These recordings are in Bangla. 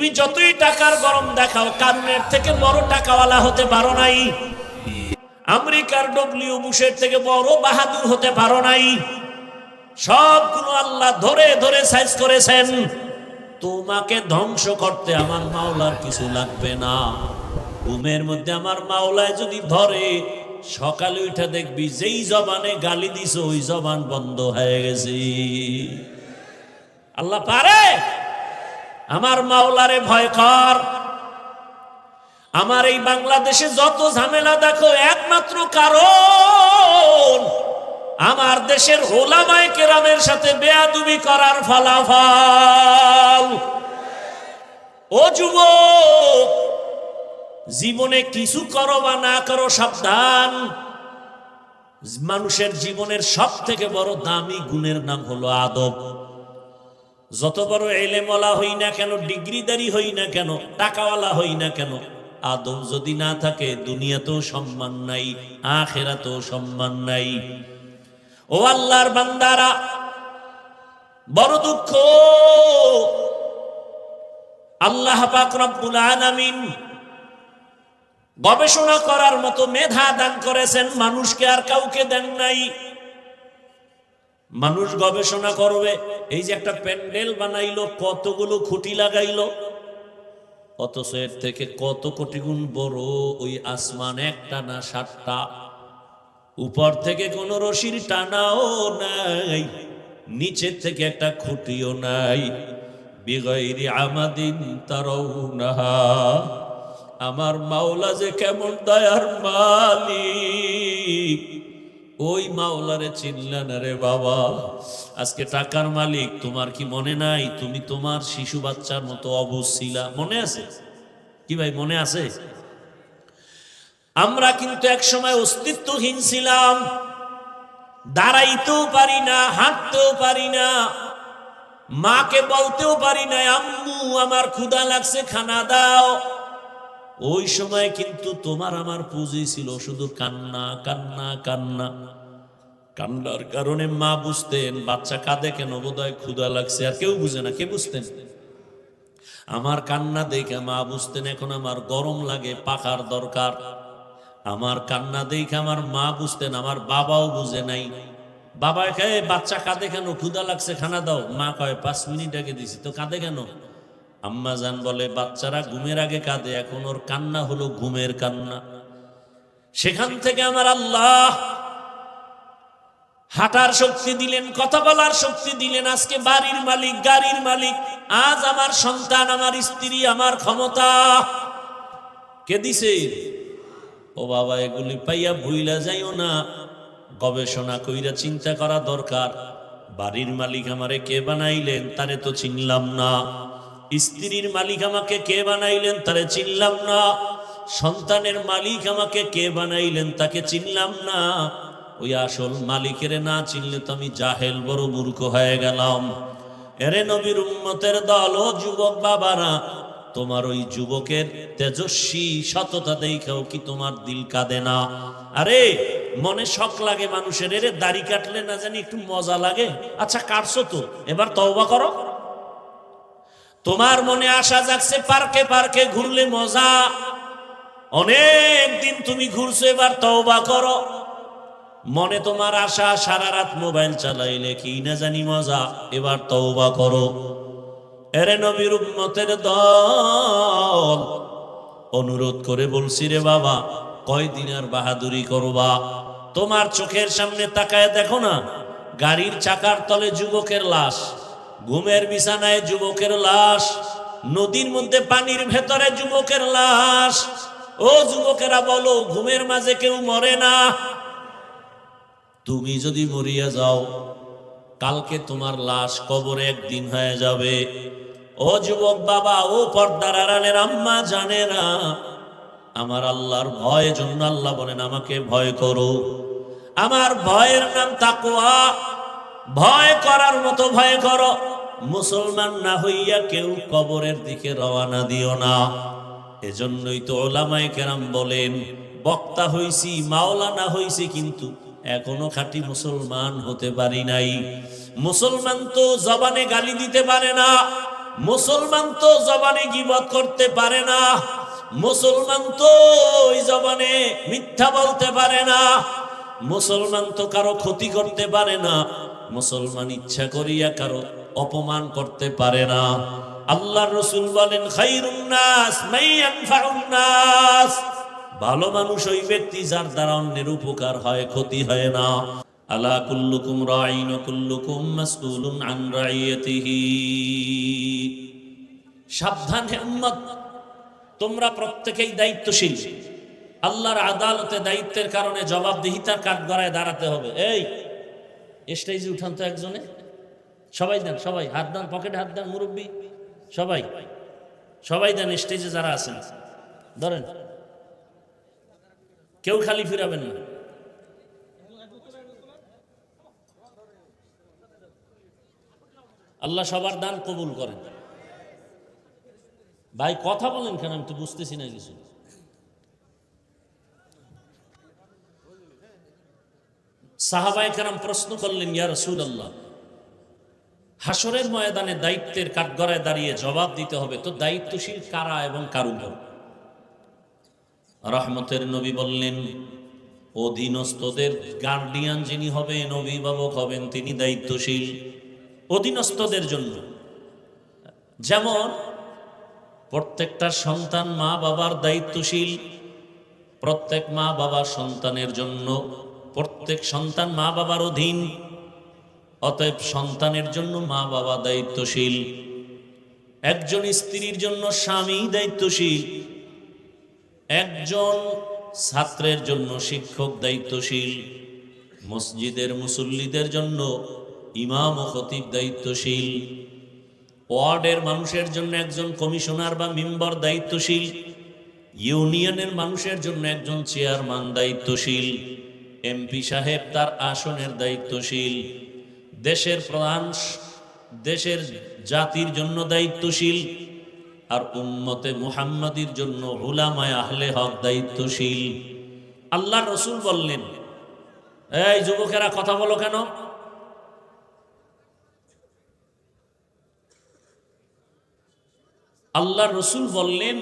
তুমি যতই টাকার গরম দেখাও, কারণের থেকে বড় টাকাওয়ালা হতে পারো নাই। আমেরিকার ডব্লিউ বুশের থেকে বড় বাহাদুর হতে পারো নাই। সবগুলো আল্লাহ ধরে ধরে সাইজ করেছেন। তোমাকে ধ্বংস করতে আমার মাওলার কিছু লাগবে না। ঘুমের মধ্যে আমার মাওলায় যদি ধরে, সকালে উঠে দেখবি যেই জবানে গালি দিছ ওই জবান বন্ধ হয়ে গেছে। আল্লাহ পারে। আমার মাওলারে ভয় কর। আমার এই বাংলাদেশে যত ঝামেলা দেখো, একমাত্র কারণ আমার দেশের ওলামায়ে কেরামের সাথে বেয়াদবি করার ফলাফল। ও যুবক, জীবনে কিছু করো বা না করো, সাবধান। মানুষের জীবনের সব থেকে বড় দামি গুণের নাম হলো আদব। যত বড় এলেমওয়ালা হই না কেন, ডিগ্রিদারি হই না কেন, টাকাওয়ালা হই না কেন, আদব যদি না থাকে দুনিয়াতেও সম্মান নাই, আখিরাতেও সম্মান নাই। ও আল্লাহর বান্দারা, বড় দুঃখ, আল্লাহ পাক রব্বুল আলামিন গবেষণা করার মতো মেধা দান করেছেন, মানুষকে আর কাউকে দেন নাই। মানুষ গবেষণা করবে। এই যে একটা প্যান্ডেল বানাইলো, কতগুলো খুঁটি লাগাইলো, অথচ এর থেকে কত কোটি গুণ বড় ওই আসমান, একটা না 7টা। উপর থেকে কোন রশির টানাও নাই, নিচের থেকে একটা খুঁটিও নাই। বিগাইরি আমাদিন তারাউনাহা। আমার মাওলা যে কেমন দয়ার মালিক, ওই মাওলারে চিনলা না রে বাবা। আজকে টাকার মালিক, তোমার কি মনে নাই তুমি তোমার শিশু বাচ্চার মতো অবুঝ ছিলা? মনে আছে কি ভাই? মনে আছে? আমরা কিন্তু এক সময় অস্তিত্বহীন ছিলাম। দাঁড়াইতেও পারি না, হাঁটতেও পারি না, মাকে বলতেও পারি না আম্মু আমার ক্ষুধা লাগছে, খানা দাও। ওই সময় কিন্তু তোমার আমার পুঁজি ছিল শুধু কান্না, কান্না, কান্না। কান্নার কারণে মা বুঝতেন বাচ্চা কাঁদে কেন, বোধহয় ক্ষুধা লাগছে। আর কেউ বুঝে না। কে বুঝতেন? আমার কান্না দেখে মা বুঝতেন এখন আমার গরম লাগে, পাখার দরকার। আমার কান্না দেখে আমার মা বুঝতেন, আমার বাবাও বুঝে নাই। বাবা কয়ে বাচ্চা কাঁদে কেন, ক্ষুধা লাগছে, খানা দাও। মা কয় 5 মিনিট আগে দিছি তো, কাঁদে কেন? আম্মা জান বলে বাচ্চারা ঘুমের আগে কাঁদে, এখন ওর কান্না হলো ঘুমের কান্না। সেখান থেকে আমার আল্লাহ হাঁটার শক্তি দিলেন, কথা বলার শক্তি দিলেন। আজকে বাড়ির মালিক, গাড়ির মালিক। আজ আমার সন্তান, আমার স্ত্রী, আমার ক্ষমতা কে দিছে? ও বাবা, এগুলি পাইয়া ভুইলা যাইও না। গবেষণা কইরা চিন্তা করা দরকার। বাড়ির মালিক আমারে কে বানাইলেন, তারে তো চিনলাম না। স্ত্রীর মালিক আমাকে কে বানাইলেন, তারে চিনলাম না। সন্তানের মালিক আমাকে কে বানাইলেন, তাকে চিনলাম না। ওই আসল মালিকের না চিনলে তো আমি জাহেল, বড় মূর্খ হয়ে গেলাম। এরে নবীর উম্মতের দল, ও যুবক বাবারা, তোমার ওই যুবকের তেজস্বী সততা দেখাও কি তোমার দিল কাঁদে না? আরে মনে শখ লাগে মানুষের, এরে দাড়ি কাটলে না জানি একটু মজা লাগে। আচ্ছা কাটছো তো, এবার তওবা করো। তোমার মনে আশা জাগছে পার্কে পার্কে ঘুরলে মজা, অনেক দিন তুমি ঘুরছো, এবার তওবা করো। মনে তোমার আশা সারা রাত মোবাইল চালাইলে কি না জানি মজা, এবার তওবা করো। এরে নবীর উম্মতের দল, অনুরোধ করে বলছি রে বাবা, কয়দিন আর বাহাদুরি করবা? তোমার চোখের সামনে তাকায় দেখো না, গাড়ির চাকার তলে যুবকের লাশ, ঘুমের বিছানায় যুবকের লাশ, নদীর মধ্যে পানির ভেতরে যুবকের লাশ। ও যুবকেরা বলো, ঘুমের মাঝে কেউ মরে না? তুমি যদি মরিয়া যাও, কালকে তোমার লাশ কবরে একদিন হয়ে যাবে। ও যুবক বাবা, ও পর্দার আড়ালের আম্মা জানেরা, আমার আল্লাহর ভয় জন্য আল্লাহ বলেন আমাকে ভয় করো। আমার ভয়ের নাম তাকওয়া। ভয় করার মতো ভয় করো। মুসলমান না হইয়া কেউ কবরের দিকে রওনা দিও না। এজন্যই তো ওলামায়ে কেরাম বলেন, বক্তা হইছি, মাওলানা হইছি, কিন্তু এখনো খাঁটি মুসলমান হতে পারি নাই। মুসলমান তো জবানে গালি দিতে পারে না, মুসলমান তো জবানে গীবত করতে পারে না, মুসলমান তো ওই জবানে মিথ্যা বলতে পারে না, মুসলমান তো কারো ক্ষতি করতে পারে না, মুসলমান ইচ্ছা করিয়া কারো অপমান করতে পারে না। আল্লাহর রাসূল বলেন খায়রুন নাস মান ইয়ানফাউন নাস, ভালো মানুষ ওই ব্যক্তি যার দ্বারা অন্যের উপকার হয়, ক্ষতি হয় না। আলা কুল্লুকুম রাঈন ওয়া কুল্লুকুম মাসউলুন আন রাইয়াতিহি। সাবধান হে উম্মত, তোমরা প্রত্যেকেই দায়িত্বশীল। আল্লাহর আদালতে দায়িত্বের কারণে জবাবদিহিতার কাঠগড়ায় দাঁড়াতে হবে। এই স্টেজে উঠান তো একজনে, সবাই দেন, সবাই হাত দেন, পকেটে হাত দেন, মুরব্বী সবাই, সবাই দেন, স্টেজে যারা আছেন ধরেন, কেউ খালি ফিরাবেন না। আল্লাহ সবার দান কবুল করেন। ভাই কথা বলেন কেন, আমি তো বুঝতেছি না কিছু। সাহাবায়ে কেরাম প্রশ্ন করলেন, ইয়া রাসূলুল্লাহ, হাসরের ময়দানে দায়িত্বের কাঠগড়ায় দাঁড়িয়ে জবাব দিতে হবে, তো দায়িত্বশীল কারা এবং কার উপর? রহমতের নবী বললেন, অধীনস্থদের গার্ডিয়ান যিনি হবেন, অভিভাবক হবেন, তিনি দায়িত্বশীল অধীনস্থদের জন্য। যেমন প্রত্যেকটা সন্তান মা বাবার দায়িত্বশীল, প্রত্যেক মা বাবা সন্তানের জন্য, প্রত্যেক সন্তান মা বাবার অধীন, অতএব সন্তানের জন্য মা বাবা দায়িত্বশীল। একজন স্ত্রীর জন্য স্বামী দায়িত্বশীল, একজন ছাত্রের জন্য শিক্ষক দায়িত্বশীল, মসজিদের মুসল্লিদের জন্য ইমাম ও খতিব দায়িত্বশীল, ওয়ার্ডের মানুষের জন্য একজন কমিশনার বা মেম্বার দায়িত্বশীল, ইউনিয়নের মানুষের জন্য একজন চেয়ারম্যান দায়িত্বশীল, এমপি সাহেব তার আসনের দায়িত্বশীল, দেশের প্রধান দেশের জাতির জন্য দায়িত্বশীল, আর উম্মতে মুহাম্মাদির জন্য উলামায়ে আহলে হক দায়িত্বশীল। আল্লাহর রাসূল বললেন, এই যুবকেরা কথা বলো কেন? আল্লাহর রাসূল বললেন,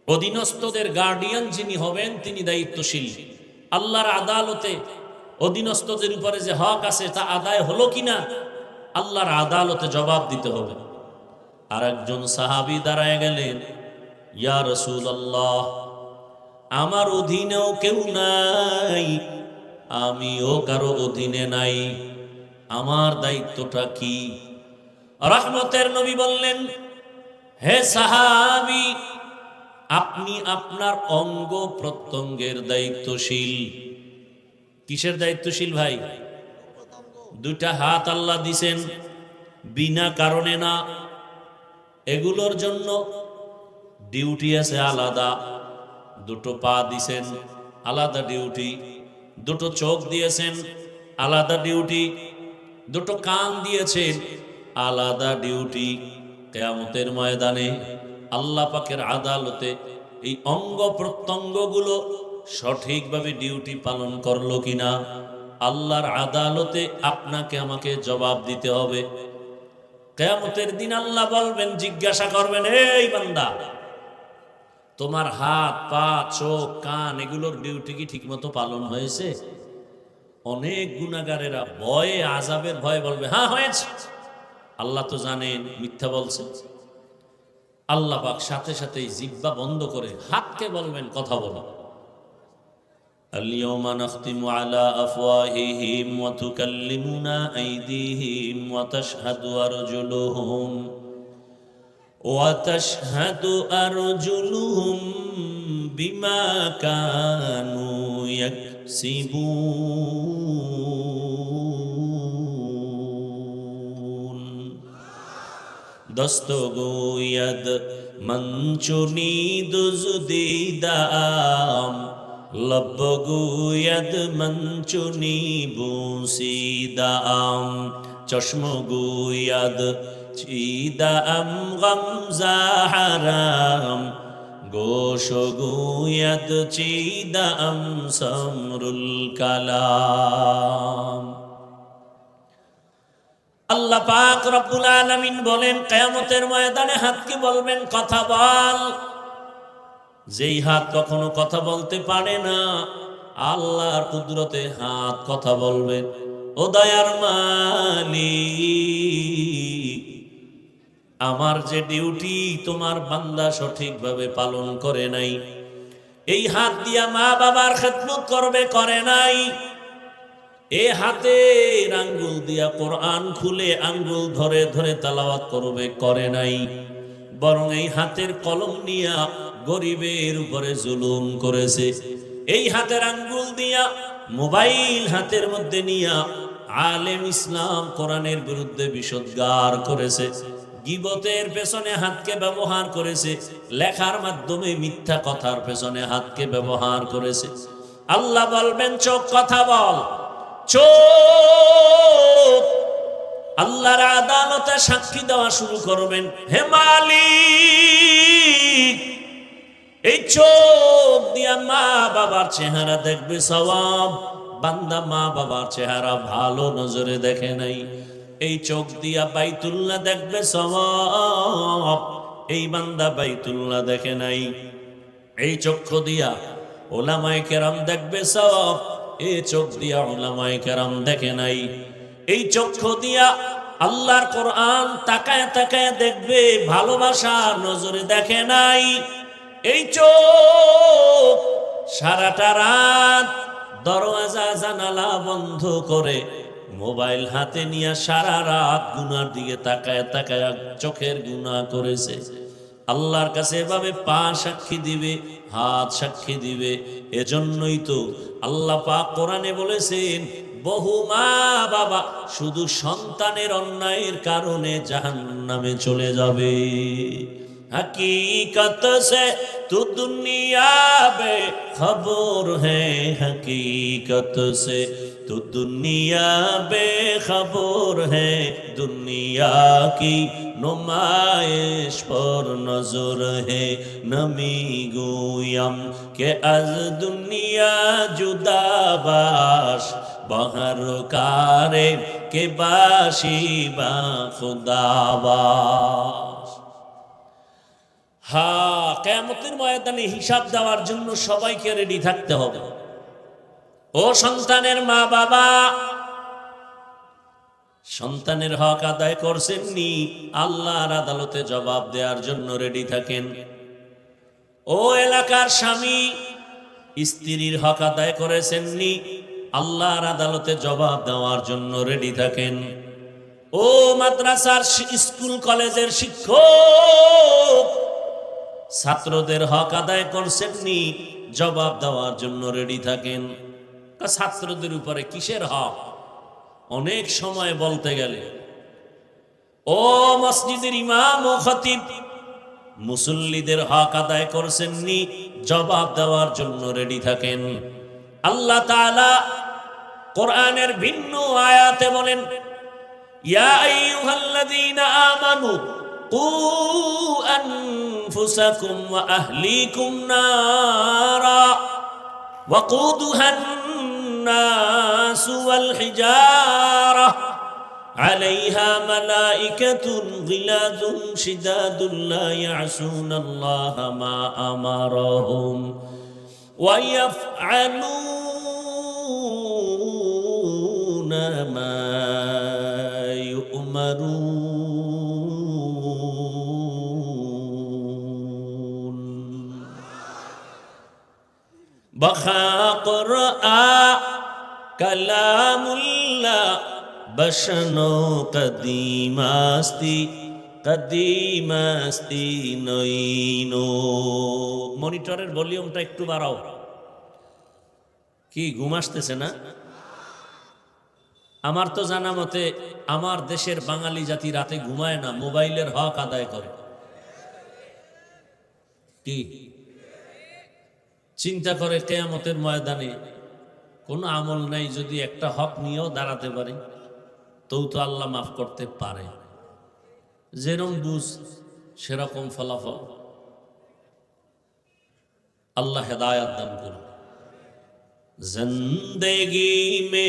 অধীনস্থদের গার্ডিয়ান যিনি হবেন তিনি দায়িত্বশীল। আল্লাহর আদালতে অধীনস্থদের উপরে যে হক আছে তা আদায় হলো কিনা আল্লাহর আদালতে জবাব দিতে হবে। আর একজন সাহাবী দাঁড়ায় গেলেন, ইয়া রাসূলুল্লাহ, আমার অধীনেও কেউ নাই, আমিও কারো অধীনে নাই, আমার দায়িত্বটা কি? রহমতের নবী বললেন, হে সাহাবী, আপনি আপনার অঙ্গ প্রত্যঙ্গের দায়িত্বশীল। কিসের দায়িত্বশীল ভাই? দুইটা হাত আল্লাহ দিছেন, বিনা কারণে না, এগুলোর জন্য ডিউটি আছে আলাদা। দুটো পা দিছেন, আলাদা ডিউটি। দুটো চোখ দিয়েছেন, আলাদা ডিউটি। দুটো কান দিয়েছেন, আলাদা ডিউটি। কিয়ামতের ময়দানে আল্লাহ পাকের আদালতে এই অঙ্গ প্রত্যঙ্গগুলো সঠিকভাবে ডিউটি পালন করলো কিনা আল্লাহর আদালতে আপনাকে আমাকে জবাব দিতে হবে। কিয়ামতের দিন আল্লাহ বলবেন, জিজ্ঞাসা করবেন, এই বান্দা, তোমার হাত পা চোখ কান এগুলোর ডিউটি কি ঠিকমতো পালন হয়েছে? অনেক গুনাহগারেরা ভয়ে, আযাবের ভয়ে বলবে, হ্যাঁ হয়েছে। আল্লাহ তো জানেন মিথ্যা বলছে। আল্লাহ পাক সাথে সাথেই জিহ্বা বন্ধ করে হাতকে বলবেন, কথা বলো। আল-ইয়াওমা নাখতিমু আলা আফওয়াহিহিম ওয়া তুকাল্লিমুনা আইদিহিম ওয়া তাশহাদু আরজুলুহুম বিমা কানু ইয়াকসিবুন। দস্ত গোয়াদ মঞ্চুনি দুজদিদাম, লব গোয়াদ মঞ্চুনি বুসিদাম, চশম গোয়াদ চিদাম গমজা হারাম, গোশ গোয়াদ চিদাম সমরুল কালাম। আল্লাহ পাক রব্বুল আলামিন বলেন কিয়ামতের ময়দানে হাতকে বলবেন কথা বল। যেই হাত কখনো কথা বলতে পারে না, আল্লাহর কুদরতে হাত কথা বলবে। ও দয়ার মালিক, আমার যে ডিউটি তোমার বান্দা সঠিকভাবে পালন করে নাই, এই হাত দিয়া মা বাবার খেদমত করবে, করে নাই। এই হাতের আঙ্গুল দিয়া কোরআন খুলে আঙ্গুল ধরে ধরে তেলাওয়াত করবে, করে নাই। বরং এই হাতের কলম নিয়া গরিবের উপরে জুলুম করেছে। এই হাতের আঙ্গুল দিয়া মোবাইল হাতের মধ্যে নিয়া আলেম ইসলাম কোরআনের বিরুদ্ধে বিষোদ্গার করেছে। গীবতের পেছনে হাতকে ব্যবহার করেছে, লেখার মাধ্যমে মিথ্যা কথার পেছনে হাতকে ব্যবহার করেছে। আল্লাহ বলবেন চোখ কথা বল। চোখ আল্লাহর আদালতে সাক্ষী দেওয়া শুরু করবেন। হে মালিক, এই চোখ দিয়া মা বাবার চেহারা দেখবে সওয়াব। বান্দা মা বাবার চেহারা ভালো নজরে দেখে নাই। এই চোখ দিয়া বাইতুল্লাহ দেখবে সওয়াব, এই বান্দা বাইতুল্লাহ দেখে নাই। এই চক্ষু দিয়া উলামায়ে কেরাম দেখবে সওয়াব, এই চোখ দিয়া উলামায়ে কেরাম দেখে নাই। এই চক্ষু দিয়া আল্লাহর কোরআন তাকায় তাকায় দেখবে, ভালোবাসার নজরে দেখে নাই। এই চোখ সারাটা রাত দরওয়াজা জানালা বন্ধ করে মোবাইল হাতে নিয়ে সারা রাত গুনার দিকে তাকায় তাকায় চোখের গুনাহ করেছে। আল্লাহর কাছে এভাবে পা সাক্ষী দিবে, হাত সাক্ষী দিবে। এজন্যই তো আল্লাহ পাক কোরআনে বলেছেন, বহু মা বাবা শুধু সন্তানের অন্যায়ের কারণে জাহান্নামে চলে যাবে। हकीकत से तू दुनिया बेखबर है, हकीकत से तू दुनिया बेखबर है। दुनिया की नुमाइश पर नजर है, नमी गोयम के अज दुनिया जुदा बाश बहर कारे के बाशी बा खुदाबाश। হ্যাঁ, কিয়ামতের ময়দানে হিসাব দেওয়ার জন্য সবাইকে রেডি থাকতে হবে। ও সন্তানের মা বাবা, সন্তানের হক আদায় করছেননি, আল্লাহর আদালতে জবাব দেওয়ার জন্য রেডি থাকেন। ও এলাকার স্বামী, স্ত্রীর হক আদায় করেছেননি, আল্লাহর আদালতে জবাব দেওয়ার জন্য রেডি থাকেন। ও মাদ্রাসার স্কুল কলেজের শিক্ষক, ছাত্রদের হক আদায় করছেননি, জবাব দেওয়ার জন্য রেডি থাকেন। ছাত্রদের উপরে কিসের হক? অনেক সময় বলতে গেলে ও মসজিদের ইমাম ও খতিব, মুসল্লিদের হক আদায় করছেননি, জবাব দেওয়ার জন্য রেডি থাকেন। আল্লাহ তাআলা কোরআনের ভিন্ন আয়াতে বলেন, ইয়া আইয়ুহাল্লাযীনা আমানু কু আনফুসাকুম ওয়া আহলিকুম নারা ওয়াকুদুহান নাসু ওয়াল হিজারা আলাইহা মালাইকাতুন গিলাযুন শিদাদুন লা ইয়াসুনাল্লাহা মা আমারাহুম ওয়া ইয়াফআলুনা মা ইউমারুন। বখা কুরআ কালামুল্লাহ বশনো কদিমাস্তি কদিমাস্তি নইনো। মনিটরের ভলিউমটা একটু বাড়াও। কি ঘুম আসতেছে না? আমার তো জানা মতে আমার দেশের বাঙালি জাতি রাতে ঘুমায় না, মোবাইলের হক আদায় করে। কি চিন্তা করে কিয়ামতের ময়দানে কোনো আমল নাই, যদি একটা হক নিয়েও দাঁড়াতে পারে তো আল্লাহ মাফ করতে পারে। যেরকম বুঝ সেরকম ফলাফল। আল্লাহ হেদায়াত দান করুন। জিন্দেগি মে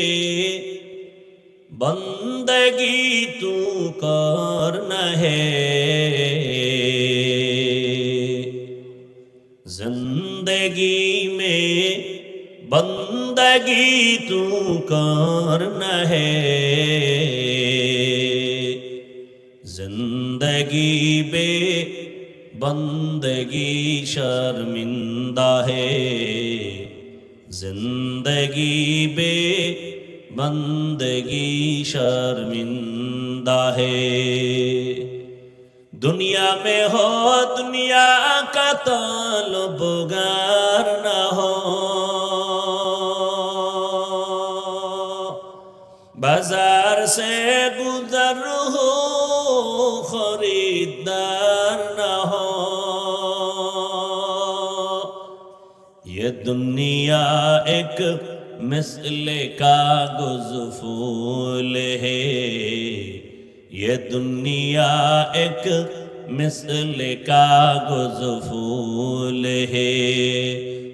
बंदगी तू करना है, जिंदगी में बंदगी तू करना है, जिंदगी बे बंदगी शर्मिंदा है, जिंदगी बे बंदगी शर्मिंदा है। दुनिया में हो दुनिया का तलबगार न हो, बाजार से गुजर हो खरीदार न हो। ये दुनिया एक मिसले कागज फूल है, ये दुनिया एक मिसले कागज फूल है,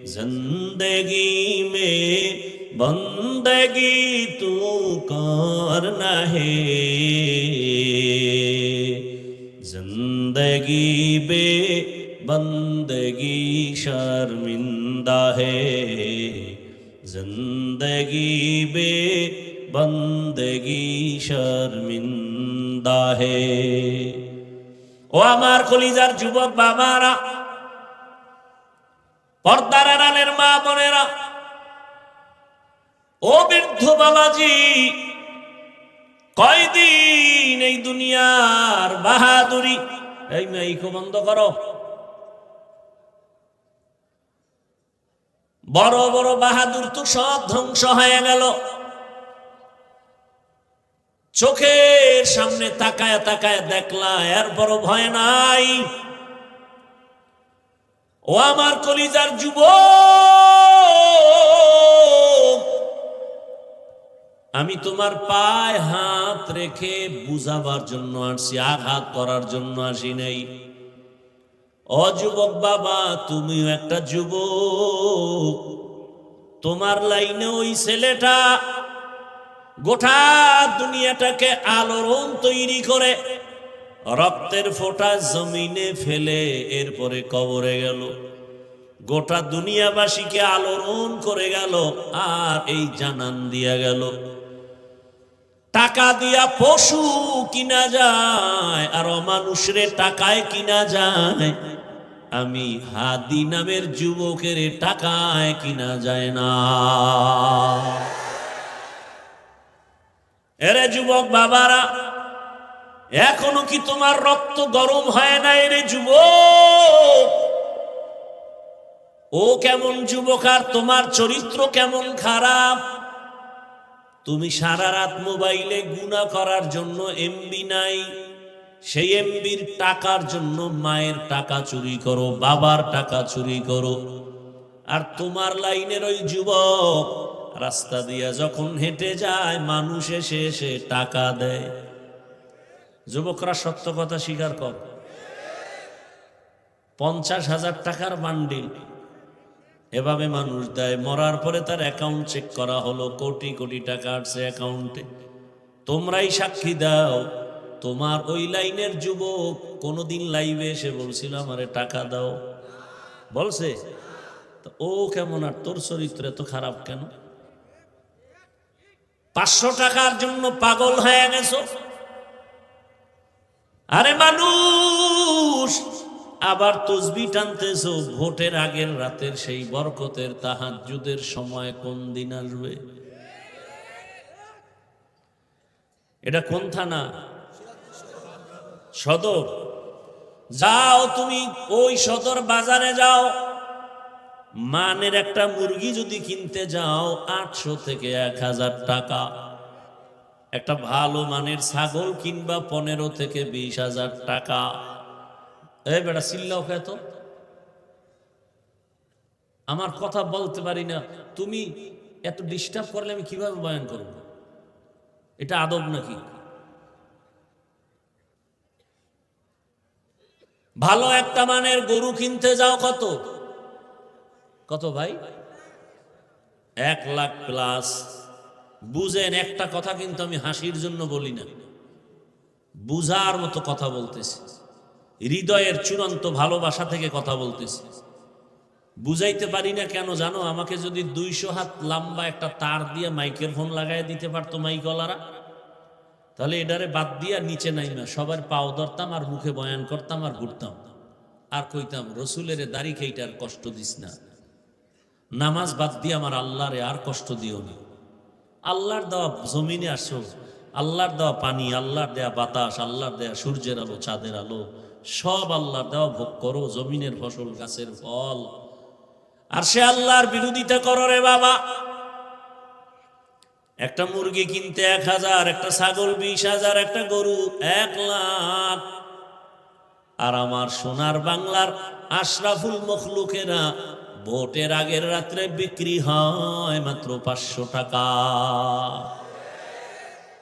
जिंदगी में बंदगी तू करना है, जिंदगी बे बंदगी शर्मिंदा है, जिंदगी बे बंदगी शर्मिंदा है। ও আমার কলিজার যুবক বাবারা, পর্দার আড়ালের মা বোনেরা, ও বৃদ্ধ বাবাজি, কয়দিন এই দুনিয়ার বাহাদুরি, এই মাইকো বন্ধ করো, বড় বড় বাহাদুর তো সব ধ্বংস হয়ে গেল। চোখের সামনে তাকায় তাকায় দেখলা, এরপর ভয় নাই। ও আমার কলিজার যুবক, আমি তোমার পায়ে হাত রেখে বুঝাবার জন্য আসছি, আঘাত করার জন্য আসি নাই। ও যুবক বাবা, তুমিও একটা যুবক, তোমার লাইনে ওই ছেলেটা গোটা দুনিয়াটাকে আলোড়ন তৈরি করে রক্তের ফোঁটা জমিনে ফেলে এরপরে কবরে গেল, গোটা দুনিয়াবাসীকে আলোড়ন করে গেল, আর এই জানান দিয়া গেল, টাকা দিয়া পশু কিনা যায় আর অমানুষরে টাকায় কিনা যায়, আমি হাদি নামের যুবকের টাকায় কিনা যায় না। এরে যুবক বাবারা, এখনো কি তোমার রক্ত গরম হয় না? এরে যুবক, ও কেমন যুবক আর তোমার চরিত্র কেমন খারাপ। তুমি সারা রাত মোবাইলে গুনাহ করার জন্য এমবি নাই, সেই এমবির টাকার জন্য মায়ের টাকা চুরি করো, বাবার টাকা চুরি করো। আর তোমার লাইনের ওই যুবক রাস্তা দিয়া যখন হেঁটে যায়, মানুষ এসে এসে টাকা দেয়। যুবকরা সত্য কথা স্বীকার কর, 50,000 টাকার বান্ডিল এভাবে মানুষ দেয়। মরার পরে তার অ্যাকাউন্ট চেক করা হলো, কোটি কোটি টাকা আসছে অ্যাকাউন্টে। তোমরাই সাক্ষী দাও, তোমার ওই লাইনের যুবক কোনোদিন লাইভে এসে বলছিল আমারে টাকা দাও? বলছে? তো ও কেমন আর তোর চরিত্র এত খারাপ কেন? 500 টাকার জন্য পাগল হয়ে গেছো? আরে মানুষ, আবার তসবিহ টানতেছো, ভোটের আগের রাতের সেই বরকতের তাহাজ্জুদের সময় কোন দিন আসবে? এটা কোন থানা? সদর। যাও তুমি ওই সদর বাজারে যাও, মানের একটা মুরগি যদি কিনতে যাও 800 থেকে 1000 টাকা। একটা ভালো মানের ছাগল কিনবা 15 থেকে 20,000 টাকা। এই বেটা চিল্লাও খেত, আমার কথা বলতে পারি না, তুমি এত ডিস্টার্ব করলে আমি কিভাবে বয়ান করব? এটা আদব নাকি? ভালো একটা মানের গরু কিনতে যাও কত কত ভাই? 1 লাখ প্লাস। বুঝেন, একটা কথা কিন্তু আমি হাসির জন্য বলি না, বুঝার মতো কথা বলতেছি, হৃদয়ের চূড়ান্ত ভালোবাসা থেকে কথা বলতেছি। বুঝাইতে পারি না কেন জানো? আমাকে যদি 200 হাত লম্বা একটা তার দিয়ে মাইকের ফোন লাগাই দিতে পারতো মাইকওয়ালারা, তাহলে এটারে বাদ দিয়া নিচে নাইমা সবার পাও ধরতাম আর মুখে বয়ান করতাম আর ঘুরতাম আর কইতাম, রসুলের দাড়ি খেইটার কষ্ট দিস না, নামাজ বাদ দিয়ে আমার আল্লাহরে আর কষ্ট দিও না। আল্লাহর দেওয়া জমিনে আসো, আল্লাহর দেওয়া পানি, আল্লাহর দেয়া বাতাস, আল্লাহর দেয়া সূর্যের আলো, চাঁদের আলো, সব আল্লাহর দেওয়া ভোগ করো, জমিনের ফসল, গাছের ফল। আর সে আল্লাহর বিরোধিতা করো রে বাবা। একটা মুরগি কিনতে 1000, একটা ছাগল 20,000, একটা গরু 1 লাখ। আর আমার সোনার বাংলার আশরাফুল মখলুকেরা ভোটের আগের রাত্রে বিক্রি হয় মাত্র 500 টাকা।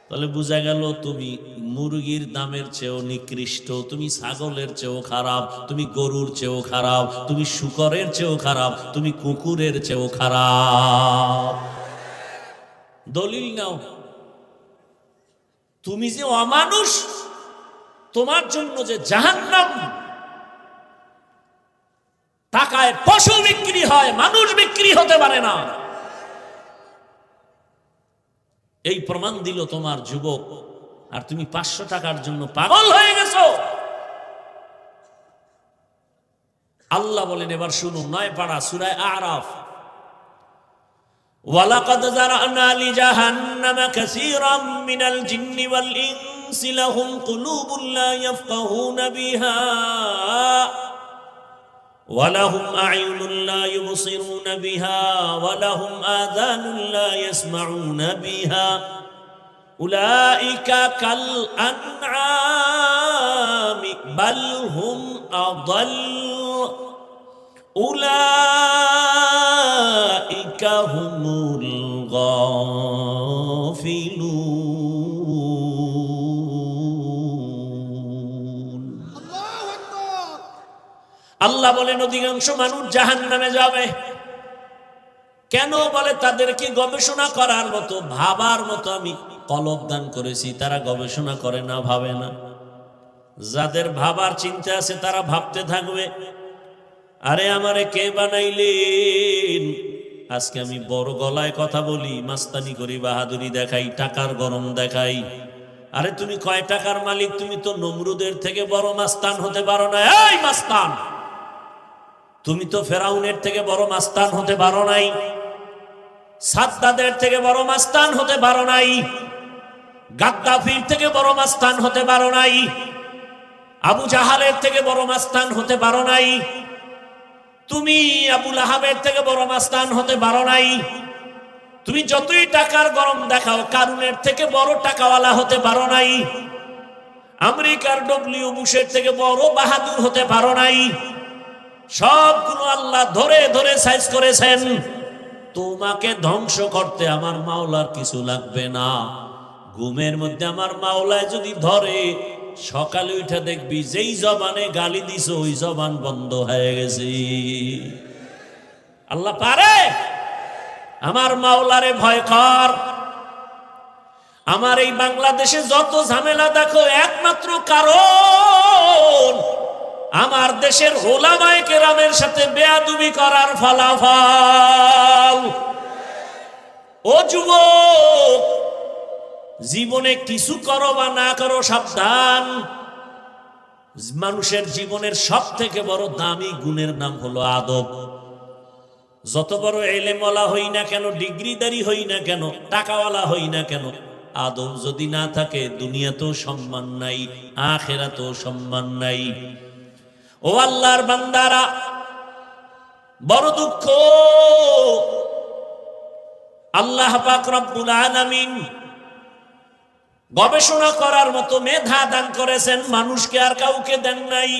তাহলে বোঝা গেল তুমি মুরগির দামের চেয়েও নিকৃষ্ট, তুমি ছাগলের চেয়েও খারাপ, তুমি গরুর চেয়েও খারাপ, তুমি শূকরের চেয়েও খারাপ, তুমি কুকুরের চেয়েও খারাপ। দলিল নাও। তুমি যে অমানুষ, তোমার জন্য যে জাহান্নাম। টাকায় পশু বিক্রি হয়, মানুষ বিক্রি হতে পারে না। এই প্রমাণ দিল তোমার যুবক। আর তুমি 500 টাকার জন্য পাগল হয়ে গেছো। আল্লাহ বলেন, এবার শুনুন, 9 পারা সূরা আরাফ, ওয়ালাকাদ যারানা লিজাহান্নামা কাসীরাম মিনাল জিন্নি ওয়াল ইনসি লাহুম কুলুবুন লা ইয়াফকাহুনা বিহা ওয়ালাহুম আ'য়ুনুন লা ইউবসিরুনা বিহা ওয়ালাহুম আযানুন লা ইয়াসমাউনা বিহা উলাইকা কাল আনআমি বাল হুম আযাল উলাইকা হুমুল গাফিলুন। আল্লাহ বলেন, অধিকাংশ মানুষ জাহান্নামে যাবে। কেন বলে? তাদেরকে গবেষণা করার মতো, ভাবার মতো আমি কলব দান করেছি। তারা গবেষণা করে না, ভাবে না। যাদের ভাবার চিন্তা আছে তারা ভাবতে থাকবে, আরে আমারে কে বানাইলেন? আজকে আমি বড় গলায় কথা বলি, মাস্তানি করি, বাহাদুরি দেখাই, টাকার গরম দেখাই। আরে তুমি কয় টাকার মালিক? তুমি তো নমরুদের থেকে বড় মাস্তান হতে পারো না। এই মাস্তান, তুমি তো ফেরাউনের থেকে বড় মাস্তান হতে পারো নাই, সাদ্দাদের থেকে বড় মাস্তান হতে পারো নাই, গাদ্দাফির থেকে বড় মাস্তান হতে পারো নাই, আবু জাহালের থেকে বড় মাস্তান হতে পারো নাই, তুমি আবু লাহাবের থেকে বড় মাস্তান হতে পারো নাই। তুমি যতই টাকার গরম দেখাও, কারুনের থেকে বড় টাকাওয়ালা হতে পারো নাই, আমেরিকার ডব্লিউ বুশের থেকে বড় বাহাদুর হতে পারো নাই। সবগুলো আল্লাহ ধরে ধরে সাইজ করেছেন। তোমাকে ধ্বংস করতে আমার মাওলার কিছু লাগবে না। ঘুমের মধ্যে আমার মাওলায় যদি ধরে, সকালে উঠে দেখবি যেই জবানে গালি দিছ ওই জবান বন্ধ হয়ে গেছে। আল্লাহ পারে। আমার মাওলারে ভয় কর। আমার এই বাংলাদেশে যত ঝামেলা দেখো, একমাত্র কারণ আমার দেশের ওলামায়ে কেরামের সাথে বেয়াদবি করার ফলাফল। ও যুবক, জীবনে কিছু করো বা না করো, সাবধান। মানুষের জীবনের সব থেকে বড় দামি গুণের নাম হলো আদব। যত বড় এলেমওয়ালা হই না কেন, ডিগ্রিদারি হই না কেন, টাকাওয়ালা হই না কেন, আদব যদি না থাকে, দুনিয়াতেও সম্মান নাই, আখিরাতেও সম্মান নাই। ও আল্লাহর বান্দারা, বড় দুঃখ, আল্লাহ পাক রব্বুল আলামিন গবেষণা করার মতো মেধা দান করেছেন, মানুষকে আর কাউকে দেন নাই।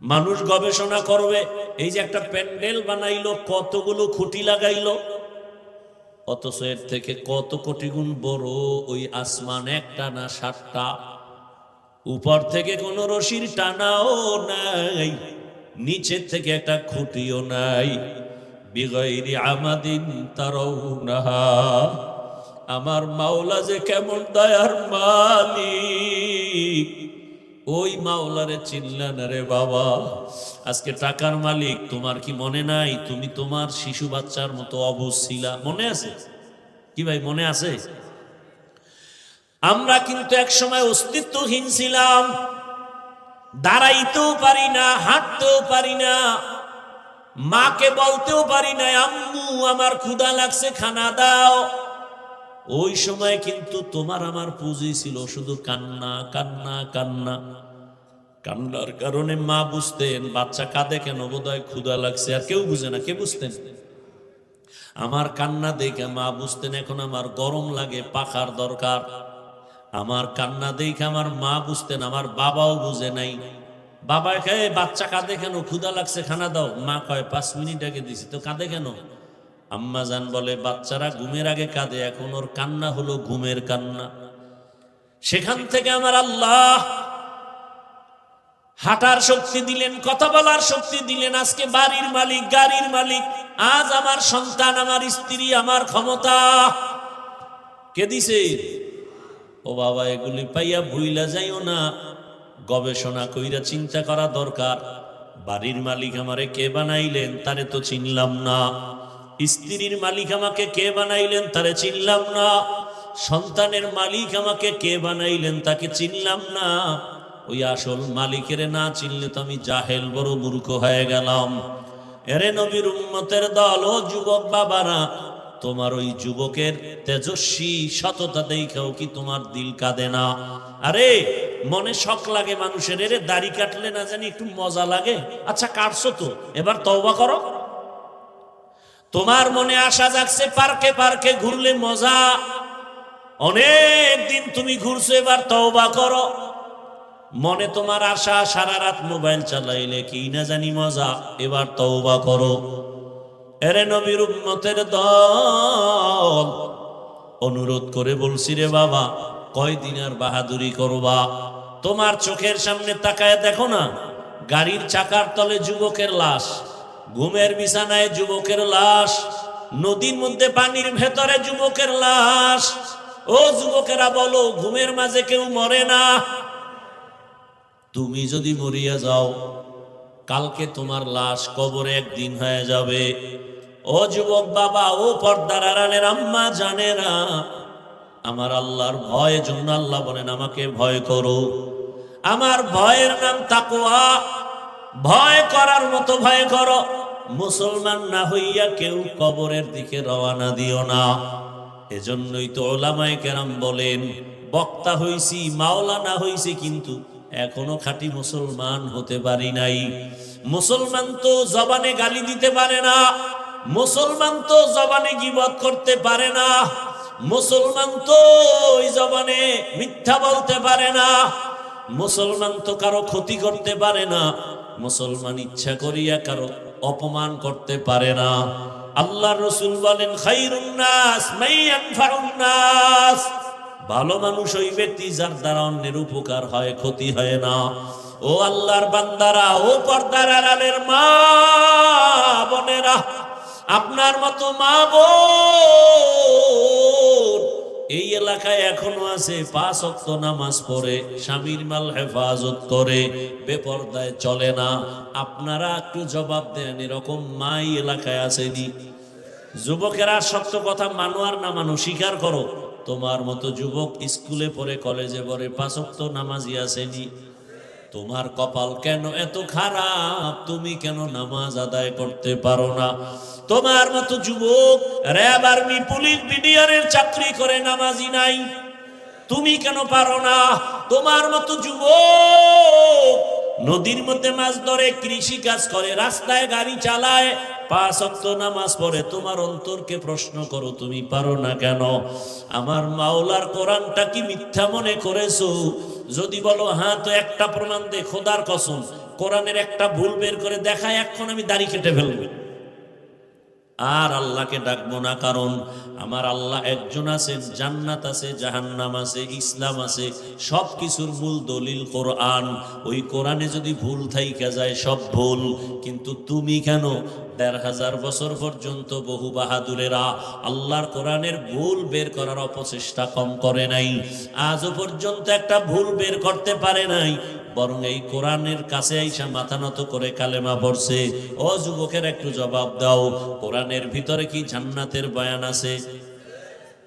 মানুষ গবেষণা করবে। এই যে একটা প্যান্ডেল বানাইলো, কতগুলো খুঁটি লাগাইলো, অথচ এর থেকে কত কোটি গুণ বড় ওই আসমান, একটা না 7টা। উপর থেকে কোনো রশির টানাও নাই, নিচের থেকে একটা খুঁটিও নাই। বিগাইরি আমাদিন তারাউনাহা। আমার মাওলা যে কেমন দয়ার মালিক, ওই মাওলারে চিনলা না রে বাবা। আজকে টাকার মালিক, তোমার কি মনে নাই তুমি তোমার শিশু বাচ্চার মতো অবুঝ ছিলা? মনে আছে কি ভাই, মনে আছে? আমরা কিন্তু এক সময় অস্তিত্বহীন ছিলাম, দাঁড়াইতেও পারি না, হাঁটতেও পারি না, মাকে বলতেও পারি না আম্মু আমার ক্ষুধা লাগছে খানা দাও। ওই সময় কিন্তু তোমার আমার পুঁজি ছিল শুধু কান্না কান্না কান্না। কান্নার কারণে মা বুঝতেন বাচ্চা কাঁদে কেন, বোধহয় ক্ষুধা লাগছে। আর কেউ বুঝে না, কে বুঝতেন? আমার কান্না দেখে মা বুঝতেন এখন আমার গরম লাগে, পাখার দরকার। আমার কান্না দেখে আমার মা বুঝতেন, আমার বাবাও বুঝে নাই। বাবা কয়ে বাচ্চা কাঁদে কেন, ক্ষুধা লাগছে খানা দাও। মা কয় 5 মিনিট আগে দিছি তো কাঁদে কেন? আম্মা জান বলে বাচ্চারা ঘুমের আগে কাঁদে, এখন ওর কান্না হলো ঘুমের কান্না। সেখান থেকে আমার আল্লাহ হাঁটার শক্তি দিলেন, কথা বলার শক্তি দিলেন। আজকে বাড়ির মালিক, গাড়ির মালিক। আজ আমার সন্তান, আমার স্ত্রী, আমার ক্ষমতা কে দিছে? ও বাবা, এগুলি পাইয়া ভুইলা যাইও না, গবেষণা কইরা চিন্তা করা দরকার। বাড়ির মালিক আমারে কে বানাইলেন, তারে তো চিনলাম না। স্ত্রীর মালিক আমাকে কে বানাইলেন, তারে চিনলাম না। সন্তানের মালিক আমাকে কে বানাইলেন, তাকে চিনলাম না। ওই আসল মালিকের না চিনলে তো আমি জাহেল, বড় মূর্খ হয়ে গেলাম। এরে নবীর উম্মতের দল, ও যুবক বাবারা, তোমার ওই যুবকের তেজস্বী সততা দেখাও কি তোমার দিল কাঁদে না? আরে মনে শখ লাগে মানুষের, এরে দাড়ি কাটলে না জানি একটু মজা লাগে। আচ্ছা কাটছো তো, এবার তওবা করো। তোমার মনে আশা জাগছে পার্কে পার্কে ঘুরলে মজা, অনেক দিন তুমি ঘুরছো, এবার তওবা করো। মনে তোমার আশা সারা রাত মোবাইল চালাইলে কি না জানি মজা, এবার তওবা করো। এরে নবীর উম্মতের দল, অনুরোধ করে বলছি রে বাবা, কয়দিন আর বাহাদুরি করবা? তোমার চোখের সামনে তাকায় দেখো না, গাড়ির চাকার তলে যুবকের লাশ, ঘুমের বিছানায় যুবকের লাশ, নদীর মধ্যে পানির ভেতরে যুবকের লাশ। ও যুবকেরা বলো, ঘুমের মাঝে কেউ মরে না? তুমি যদি মরিয়া যাও, কালকে তোমার লাশ কবরে একদিন হয়ে যাবে। ও যুবক বাবা, ও পর্দার আড়ালের আম্মা জানেরা, আমার আল্লাহর ভয়ের জন্য আল্লাহ বলেন আমাকে ভয় করো। আমার ভয়ের নাম তাকওয়া। ভয় করার মতো ভয় করো। মুসলমান না হইয়া কেউ কবরের দিকে রওনা দিও না। এজন্যই তো ওলামায়ে কেরাম বলেন, বক্তা হইছি, মাওলানা হইছি, কিন্তু এখনো খাঁটি মুসলমান হতে পারি নাই। মুসলমান তো জবানে গালি দিতে পারে না, মুসলমান তো জবানে গীবত করতে পারে না, মুসলমান তো ওই জবানে মিথ্যা বলতে পারে না, মুসলমান তো কারো ক্ষতি করতে পারে না, মুসলমান ইচ্ছা করিয়া কারো অপমান করতে পারে না। আল্লাহর রাসূল বলেন, খায়রুন নাস মান ইয়ানফাউন নাস, ভালো মানুষ ওই ব্যক্তি যার দ্বারা অন্যের উপকার হয়, ক্ষতি হয় না। ও আল্লাহর বান্দারা, ও পর্দার আড়ালের মা বোনেরা, আপনার মতো মা বোন এই এলাকায় এখনো আছে, 5 ওয়াক্ত নামাজ পড়ে, স্বামীর মাল হেফাজত করে, বেপরদায় চলে না। আপনারা একটু জবাব দেন, এরকম মা এই এলাকায় আসেনি? যুবকেরা সত্য কথা মানো আর না মানো স্বীকার করো, তোমার মতো যুবক স্কুলে পড়ে, কলেজে পড়ে, 5 ওয়াক্ত নামাজি আসেনি? তোমার কপাল কেন এত খারাপ? তুমি কেন নামাজ আদায় করতে পারো না? তোমার মতো যুবক র্যাব, আর্মি, পুলিশ, বিডিআরের চাকরি করে নামাজি নাই, তুমি কেন পারো না? তোমার মতো যুবক নদীর মধ্যে মাছ ধরে, কৃষি কাজ করে, রাস্তায় গাড়ি চালায়, 5 ওয়াক্ত নামাজ পড়ে, তোমার অন্তরকে প্রশ্ন করো, তুমি পারো না কেন? আমার মাওলার কোরআনটা কি মিথ্যা মনে করেছো? যদি বলো হ্যাঁ, তো একটা প্রমাণ দে, খোদার কসম, কোরআনের একটা ভুল বের করে দেখায়, এখন আমি দাড়ি কেটে ফেলবো। আর আল্লাহকে ডাকবো না, কারণ আমার আল্লাহ একজন আছেন, জান্নাত আছে, জাহান্নাম আছে, ইসলাম আছে, সব কিছুর মূল দলিল কোরআন। ওই কোরআনে যদি ভুল থাইকা যায়, সব ভুল। কিন্তু তুমি কেন 1500 বছর পর্যন্ত বহু বাহাদুরেরা আল্লাহর কোরআনের ভুল বের করার অপচেষ্টা কম করে নাই। আজও পর্যন্ত একটা ভুল বের করতে পারে নাই, বরং এই কোরআনের কাছে আইসা মাথা নত করে কালেমা পড়ছে। ও যুবকের একটু জবাব দাও, কোরআনের ভিতরে কি জান্নাতের বয়ান আছে?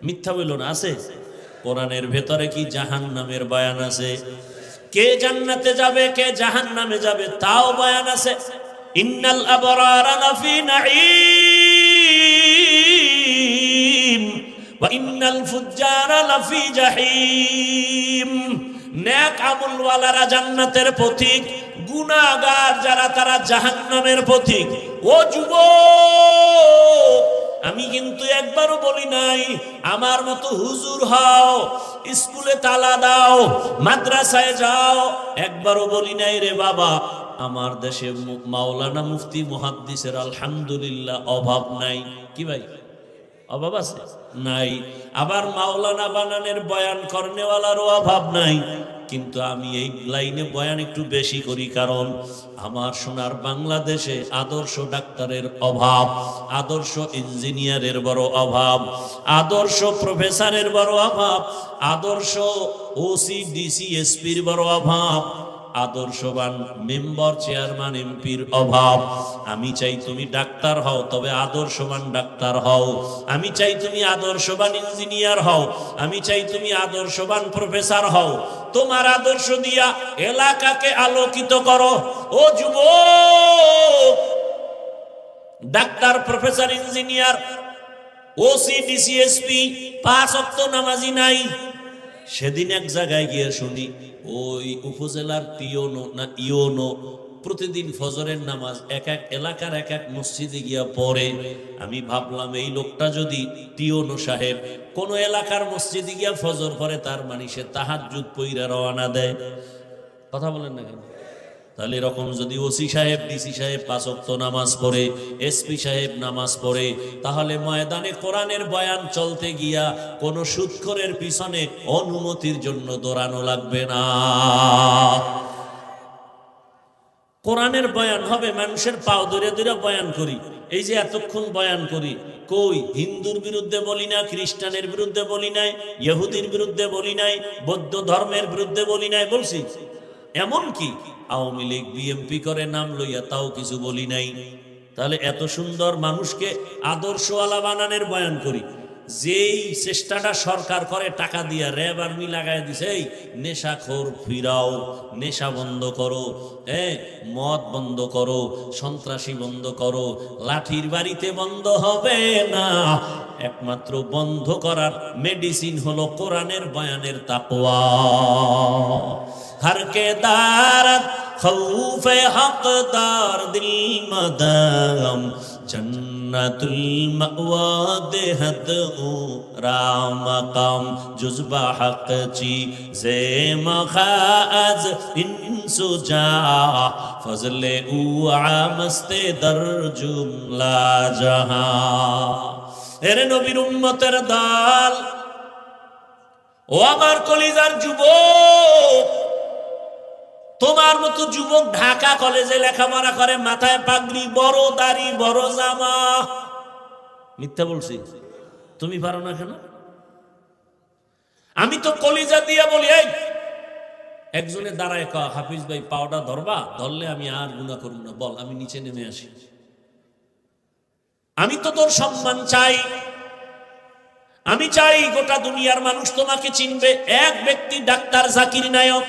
মিথ্যা বলল না, আছে? কোরআনের ভেতরে কি জাহান্নামের বয়ান আছে? কে জান্নাতে যাবে কে জাহান্নামে যাবে তাও বয়ান আছে। ইন্নাল আবরারা লাফি নাঈম ওয়া ইন্নাল ফুজ্জারা লাফি জাহিম। নেক আমলওয়ালারা জান্নাতের পথিক, গুনাহগার যারা তারা জাহান্নামের পথিক। ও যুবক, আমি কিন্তু একবারও বলি নাই আমার মতো হুজুর হও, স্কুলে তালা দাও, মাদ্রাসায় যাও, একবারও বলি নাই রে বাবা আমার দেশে মাওলানা মুফতি মুহাদ্দিসের আলহামদুলিল্লাহ অভাব নাই। কি ভাই, অভাব আছে? নাই। আবার মাওলানা বানানের বয়ান করনেওয়ালারও অভাব নাই। কিন্তু আমি এই লাইনে বয়ান একটু বেশি করি, কারণ আমার সোনার বাংলাদেশে আদর্শ ডাক্তারের অভাব, আদর্শ ইঞ্জিনিয়ারের বড় অভাব, আদর্শ প্রফেসরের বড় অভাব, আদর্শ ওসি ডিসি এসপির বড় অভাব, আদর্শবান মেম্বার চেয়ারম্যান এমপির অভাব। আমি চাই তুমি ডাক্তার হও, তবে আদর্শবান ডাক্তার হও। আমি চাই তুমি আদর্শবান ইঞ্জিনিয়ার হও। আমি চাই তুমি আদর্শবান প্রফেসর হও। তোমার আদর্শ দিয়া এলাকাকে আলোকিত করো। ও যুবক, doctor, professor, engineer, OC DC SP 5 ওয়াক্ত নামাজি নাই। সেদিন এক জায়গায় গিয়ে শুনি ওই উপজেলার টিওনো না ইওনো প্রতিদিন ফজরের নামাজ এক এক এলাকার এক এক মসজিদে গিয়া পড়ে। আমি ভাবলাম এই লোকটা যদি টিওনো সাহেব কোন এলাকার মসজিদে গিয়া ফজর পড়ে, তার মানে সে তাহাজ্জুদ পইরা রওনা দেয়। কথা বলেন না কেন? তাহলে এরকম যদি ওসি সাহেব, ডিসি সাহেব 5 ওয়াক্ত নামাজ পড়ে, এসপি সাহেব নামাজ পড়ে, তাহলে ময়দানে কোরআনের বয়ান চলতে গিয়া কোন সুদখোরের পিছনে অনুমতির জন্য দৌড়ানো লাগবে না। কোরআনের বয়ান হবে, মানুষের পাও ধরে ধরে বয়ান করি। এই যে এতক্ষণ বয়ান করি, কই হিন্দুর বিরুদ্ধে বলি না, খ্রিস্টানের বিরুদ্ধে বলি নাই, ইহুদির বিরুদ্ধে বলি নাই, বৌদ্ধ ধর্মের বিরুদ্ধে বলি নাই, বলছি? এমন কি আওয়ামী লীগ বিএমপি করে নাম লইয়া তাও কিছু বলি নাই। তাহলে এত সুন্দর মানুষকে আদর্শওয়ালা বানানোর বয়ান করি। যেই চেষ্টাটা সরকার করে টাকা দিয়া, র্যাব আর্মি লাগাই দিছে, এই নেশাখোর ফিরাও, নেশা বন্ধ করো, মদ বন্ধ করো, সন্ত্রাসী বন্ধ করো, লাঠির বাড়িতে বন্ধ হবে না। একমাত্র বন্ধ করার মেডিসিন হলো কোরআনের বয়ানের তাকওয়া। हर के दारत खौफे हकदार दिल मदाम जन्नतुल मअवा देहत ओ राम काम जुज़बा हक ची जे मखाज इंसुजा फजले उ आमस्ते दर जुमला जहां। एरे नबीर उम्मतेर दाल, ও আমার কলিজার যুবক, তোমার মতো যুবক ঢাকা কলেজে লেখাপড়া করে, মাথায় পাগড়ি, বড় দাড়ি, বড় জামা। মিথ্যা বলছি? তুমি পারো না কেন? আমি তো কলিজা দিয়া বলি, এই একজনে দাঁড়ায় ক, হাফিজ ভাই পাওটা ধরবা, ধরলে আমি আর গুনাহ করব না, বল আমি নিচে নেমে আসি। আমি তো তোর সম্মান চাই। আমি চাই গোটা দুনিয়ার মানুষ তোমাকে চিনবে। এক ব্যক্তি ডাক্তার জাকির নায়ক,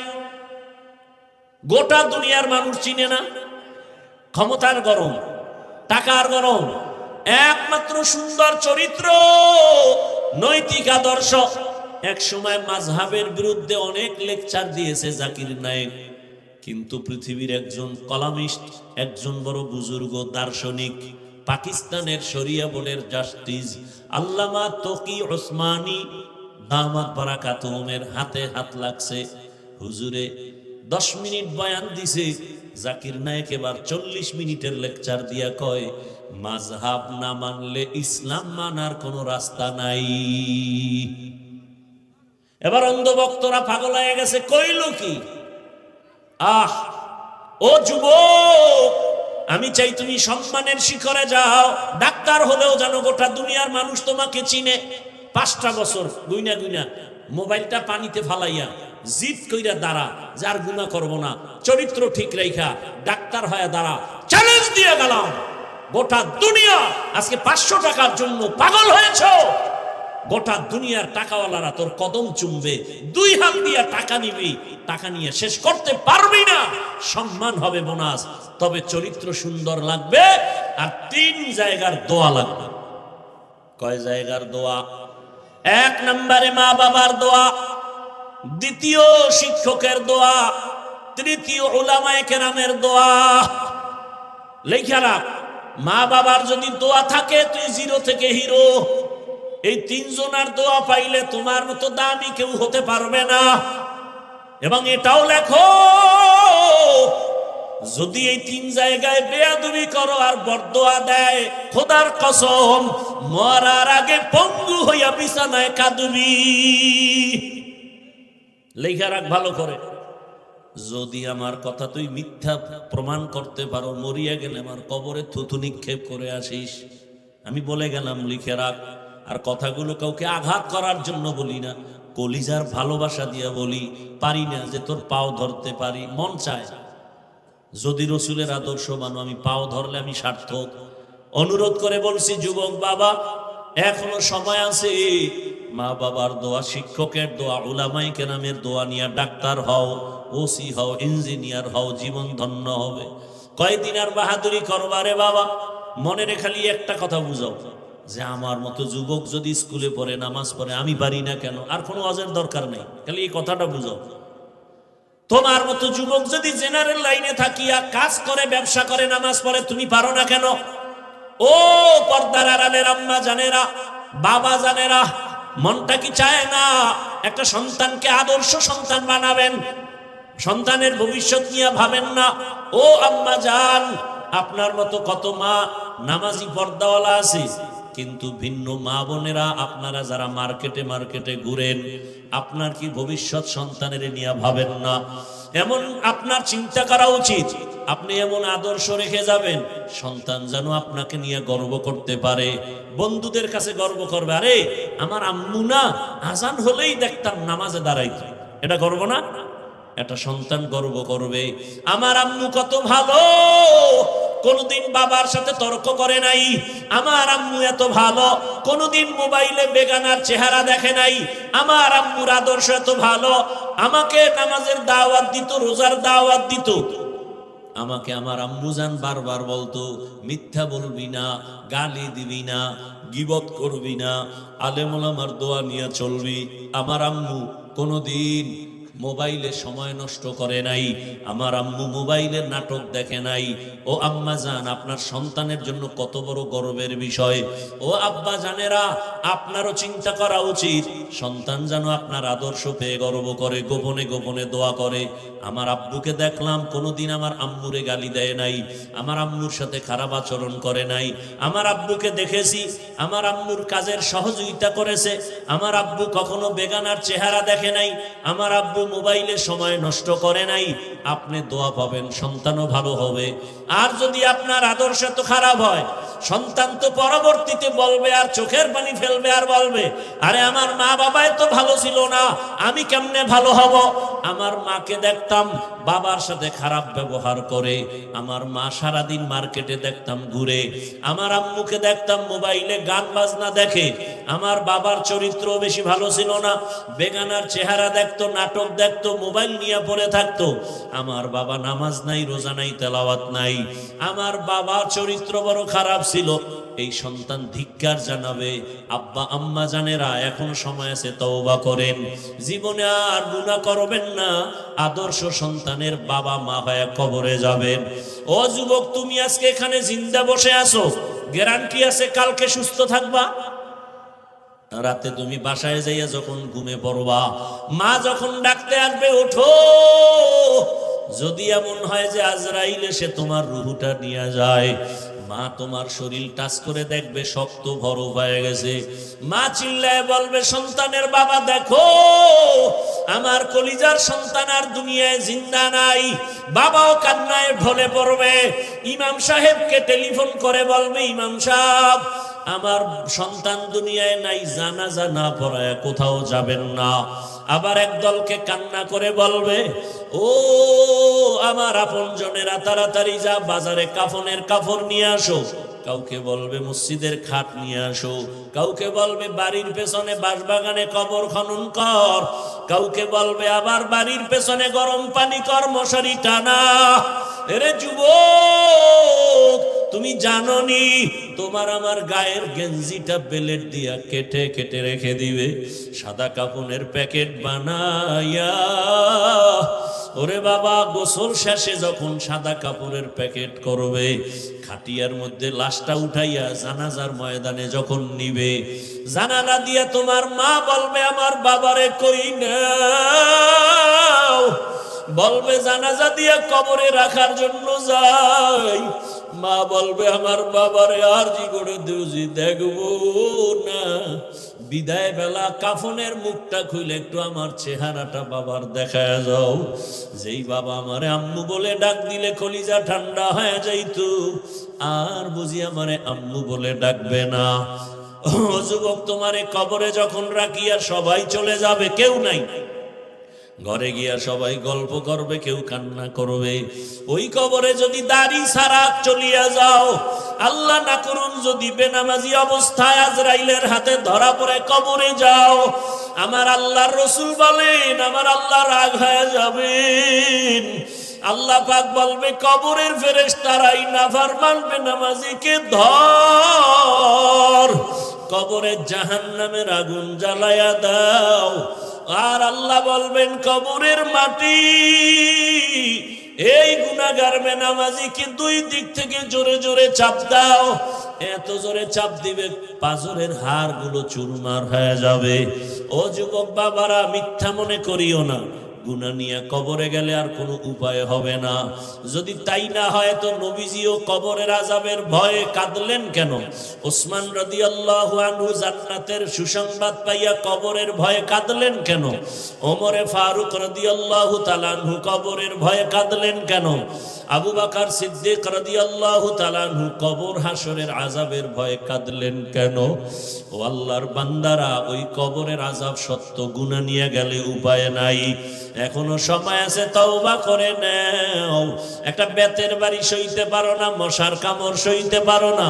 গোটা দুনিয়ার মানুষ চিনে না। ক্ষমতার গরম, টাকার গরম, একমাত্র সুন্দর চরিত্র, নৈতিক আদর্শ। এক সময় মাযহাবের বিরুদ্ধে অনেক লেকচার দিয়েছে জাকির নায়েক, কিন্তু পৃথিবীর একজন কলামিস্ট, একজন বড় বুজুর্গ দার্শনিক, পাকিস্তানের শরিয়া বোর্ডের জাস্টিস আল্লামা তকি ওসমানী দামাত বারাকাতুহুমের হাতে হাত লাগছে। হুজুরে 10 মিনিট বয়ান দিছে, জাকির নায়েক এবার 40 মিনিটের লেকচার দিয়া কয়, মাযহাব না মানলে ইসলাম মানার কোনো রাস্তা নাই। এবার অন্ধভক্তরা পাগল হয়ে গেছে, কইল কি? ও যুবক, আমি চাই তুমি সম্মানের শিখরে যাও, ডাক্তার হলেও জানো গোটা দুনিয়ার মানুষ তোমাকে চিনে। 5টা বছর গুইনা গুইনা মোবাইলটা পানিতে ফালাইয়া জিদ কইরা দাঁড়া, যার গুনাহ করব না, চরিত্র ঠিক রাইখা ডাক্তার হয়ে দাঁড়া। চ্যালেঞ্জ দিয়ে গেলাম, গোটা দুনিয়া আজকে 500 টাকার জন্য পাগল হয়েছো। গোটা দুনিয়ার টাকাওয়ালারা তোর কদম চুমবে, 2 হাত দিয়ে টাকা নিবি, টাকা নিয়ে শেষ করতে পারবি না। সম্মান হবে বোনাস, তবে চরিত্র সুন্দর লাগবে। আর 3 জায়গার দোয়া লাগবে। কয় জায়গার দোয়া? 1 নম্বরে মা বাবার দোয়া, 2য় শিক্ষকের দোয়া, 3য় উলামায়ে কেরামের দোয়া। লেখা রাখ, মা বাবার যদি দোয়া থাকে তুই 0 থেকে হিরো। এই 3 জনের দোয়া পাইলে তোমার মতো দামি কেউ হতে পারবে না। এবং এটাও লেখো, যদি এই 3 জায়গায় বেয়াদবি করো আর বরদোয়া দেয়, খোদার কসম মরার আগে পঙ্গু হইয়া বিছানায় কাঁদবি। লেখা রাখ ভালো করে। যদি আমার কথা তুই মিথ্যা প্রমাণ করতে পারো, মরিয়া গেলে আমার কবরে থুতু নিক্ষেপ করে আসিস। আমি বলে গেলাম, লিখে রাখ। আর কথাগুলো কাউকে আঘাত করার জন্য বলি না, কলিজার ভালোবাসা দিয়া বলি। পারি না যে তোর পাও ধরতে পারি, মন চায়। যদি রসুলের আদর্শ মানো, আমি পাও ধরলে আমি সার্থক। অনুরোধ করে বলছি, যুবক বাবা এখনো সময় আছে। মা বাবার দোয়া, শিক্ষকের দোয়া, উলামায়ে কেরামের দোয়া নিয়ে ডাক্তার হও, ওসি হও, ইঞ্জিনিয়ার হও, জীবন ধন্য হবে। কয়দিন আর বাহাদুরি করবারে বাবা? মনে রে খালি একটা কথা বুঝাও, যে আমার মতো যুবক যদি স্কুলে পড়ে, নামাজ পড়ে, আমি পারি না কেন? আর কোনো ওয়াজের দরকার নেই, খালি এই কথাটা বুঝাও। তোমার মতো যুবক যদি জেনারেল লাইনে থাকিয়া কাজ করে, ব্যবসা করে, নামাজ পড়ে, তুমি পারো না কেন? ও পর্দার আড়ালের আম্মা জানেরা, বাবা জানেরা, মনটা কি চায় না একটা সন্তানকে আদর্শ সন্তান বানাবেন? সন্তানের ভবিষ্যৎ নিয়ে ভাবেন না? ও আম্মা জান, আপনার মতো কত মা নামাজি পর্দাওয়ালা আছে, কিন্তু ভিন্ন মা বোনেরা আপনারা যারা মার্কেটে মার্কেটে ঘুরেন, আপনার কি ভবিষ্যৎ সন্তানের নিয়ে ভাবেন না? এমন আপনার চিন্তা করা উচিত, আপনি এমন আদর্শ রেখে যাবেন সন্তান যেন আপনাকে নিয়ে গর্ব করতে পারে, বন্ধুদের কাছে গর্ব করবে, আরে আমার আম্মু না আজান হলেই দেখতাম নামাজে দাঁড়াইতো। এটা গর্ব না? একটা সন্তান গর্ব করবে, আমার আম্মু কত ভালো, কোনদিন বাবার সাথে তর্ক করে নাই। আমার আম্মু এত ভালো, কোনদিন মোবাইলে বেগানার চেহারা দেখে নাই। আমার আম্মুর আদর্শ এত ভালো, আমাকে নামাজের দাওয়াত দিত, রোজার দাওয়াত দিত। আমাকে আমার আম্মু জান বারবার বলতো, মিথ্যা বলবি না, গালি দিবি না, গীবত করবি না, আলেম ওলামার দোয়া নিয়ে চলবি। আমার আম্মু কোনদিন মোবাইলে সময় নষ্ট করে নাই, আমার আম্মু মোবাইলের নাটক দেখে নাই। ও আম্মা জান, আপনার সন্তানের জন্য কত বড় গর্বের বিষয়। ও আব্বা জানেরা, আপনারও চিন্তা করা উচিত, সন্তান যেন আপনার আদর্শ পেয়ে গর্ব করে, গোপনে গোপনে দোয়া করে। আমার আব্বুকে দেখলাম কোনোদিন আমার আম্মুরে গালি দেয় নাই, আমার আম্মুর সাথে খারাপ আচরণ করে নাই। আমার আব্বুকে দেখেছি, আমার আম্মুর কাজের সহযোগিতা করেছে। আমার আব্বু কখনো বেগানার চেহারা দেখে নাই, আমার আব্বু মোবাইলে সময় নষ্ট করে নাই। আপনি দোয়া পাবেন, সন্তানও ভালো হবে। আর যদি আপনার আদর্শ এত খারাপ হয়, সন্তান তো পরবর্তীতে বলবে, আর চোখের পানি ফেলবে, আর বলবে, আরে আমার মা বাবাই তো ভালো ছিল না, আমি কেমনে ভালো হব? আমার মাকে দেখতাম বাবার সাথে খারাপ ব্যবহার করে, আমার মা সারাদিন মার্কেটে দেখতাম ঘুরে, আমার আম্মুকে দেখতাম মোবাইলে গান বাজনা দেখে। আমার বাবার চরিত্র বেশি ভালো ছিল না, বেগানার চেহারা দেখতো, নাটক দেখতো, মোবাইল নিয়ে পড়ে থাকতো। আমার বাবা নামাজ নাই, রোজা নাই, তেলাওয়াত নাই, আমার বাবার চরিত্র বড় খারাপ ছিল। এই সন্তান ধিক্কার জানাবে। আব্বা আম্মা জানেরা, এখন সময় আছে, তওবা করেন, জীবনে আর গুনাহ করবেন না। আদর্শ সন্তানের বাবা মা হয়ে কবরে যাবেন। ও যুবক, তুমি আজকে এখানে জিন্দা বসে আছো, গ্যারান্টি আছে কালকে সুস্থ থাকবা? রাতে তুমি বাসায় যাইয়া যখন ঘুমে পড়বা, মা যখন ডাকতে আসবে, ওঠো, যদি এমন হয় যে আজরাইল এসে তোমার রুহুটা নিয়ে যায়, মা তোমার শরীর টাচ করে দেখবে শক্ত বড় হয়ে গেছে। মা চিল্লায় বলবে, সন্তানের বাবা দেখো আমার কলিজার সন্তান আর দুনিয়ায় জিন্দা নাই। বাবাও কান্নায় ঢলে পড়বে। ইমাম সাহেবকে টেলিফোন করে বলবে, ইমাম সাহেব আমার সন্তান দুনিয়ায় নাই, জানাজা না পড়ায় কোথাও যাবেন না। আবার একদলকে কান্না করে বলবে, ও আমার আপনজনেরা তাড়াতাড়ি যা বাজারে কাফনের কাপড় নিয়ে আসো। কাউকে বলবে মসজিদের খাট নিয়ে আসো, কাউকে বলবে বাড়ির পেছনে বাঁশবাগানে কবর খনন কর, কাউকে বলবে আবার বাড়ির পেছনে গরম পানি কর, মশারি টানা। এরে যুবক, তুমি জানোনি তোমার আমার গায়ের গেঞ্জিটা বেলেট দিয়া কেটে কেটে রেখে দিবে, সাদা কাপনের প্যাকেট বানাইয়া। ওরে বাবা, গোসল শেষে যখন সাদা কাপড়ের প্যাকেট করবে, খাটিয়ার মধ্যে লাশটা উঠাইয়া জানাজার ময়দানে যখন নিবে, জানালা দিয়া তোমার মা বলবে, আমার বাবারে কই নাও। বলবে জানাজা দিয়া কবরে রাখার জন্য যাই। মা বলবে, আমার বাবারে আর জীবনে দুজি দেখবো না। বিদায় বেলা কাফনের মুখটা খুলে একটু আমার চেহারাটা বাবার দেখা যাও। যেই বাবা আমারে আম্মু বলে ডাক দিলে কলিজা ঠান্ডা হয়ে যাইতো, আর বুঝি আমারে আম্মু বলে ডাকবে না। ও যুবক, তোমারে কবরে যখন রাখিয়া সবাই চলে যাবে, কেউ নাই, ঘরে গিয়া সবাই গল্প করবে, কেউ কান্না করবে। ওই কবরে যদি দাড়ি ছাড়া চলিয়া যাও, আল্লাহ না করুন যদি বেনামাজি অবস্থায় আজরাইলের হাতে ধরা পড়ে কবরে যাও, আমার আল্লাহর রাসূল বলেন আমার আল্লাহ রাগ হয়ে যাবেন। আল্লাহ পাক বলবে, কবরের ফেরেশতারাই নাফরমান বেনামাজিকে ধর, কবরের জাহান্নামের আগুন জ্বালায়া দাও। আর আল্লাহ বলবেন, কবরের মাটি এই গুনাহগার বেনামাজিকে দুই দিক থেকে জোরে জোরে চাপ দাও। এত জোরে চাপ দিবে পাঁজরের হাড়গুলো চুরমার হয়ে যাবে। ও যুবক বাবারা, মিথ্যা মনে করিও না, গুনাহ নিয়ে কবরে গেলে আর কোনো উপায় হবে না। যদি তাই না হয় তো নবীজিও কবরের আযাবের ভয়ে কাঁদলেন কেন? ওসমান রাদিয়াল্লাহু আনহু জান্নাতের সুসংবাদ পাইয়া কবরের ভয়ে কাঁদলেন কেন? ওমরে ফারুক রাদিয়াল্লাহু তাআলা আনহু কবরের ভয়ে কাঁদলেন কেন? আবু বকর সিদ্দিক রাদিয়াল্লাহু তাআলা আনহু কবর হাসরের আযাবের ভয়ে কাঁদলেন কেন? ও আল্লাহর বান্দারা, ওই কবরের আযাব সত্য, গুনাহ নিয়ে গেলে উপায় নাই। এখনো সময় আছে, তওবা করে নাও। একটা বেতের বাড়ি সইতে পারো না, মশার কামড় সইতে পারো না,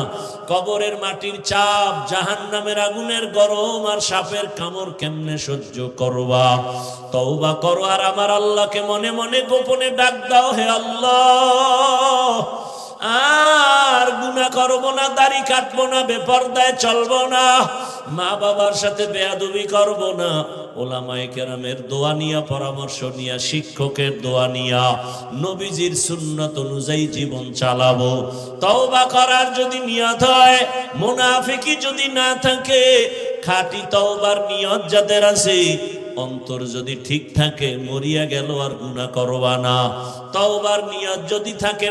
কবরের মাটির চাপ, জাহান্নামের আগুনের গরম আর সাপের কামড় কেমনে সহ্য করবা? তওবা করো আর আমার আল্লাহকে মনে মনে গোপনে ডাক দাও, হে আল্লাহ আর গুনাহ করবো না, দাড়ি কাটবো না, বেপরদায় চলবো না, মা বাবার সাথে বেয়াদবি করবো না, ওলামায়ে কেরামের দোয়া নিয়া, পরামর্শ নিয়া, শিক্ষকের দোয়া নিয়া, নবীজির সুন্নত অনুযায়ী জীবন চালাবো। তওবা করার যদি নিয়ত হয়, মুনাফিকি যদি না থাকে, খাঁটি তওবার নিয়ত যাদের আছে, অন্তর যদি ঠিক থাকে, মরিয়া গেল আর গুনাহ করবা না। তওবার নিয়ত যদি থাকে,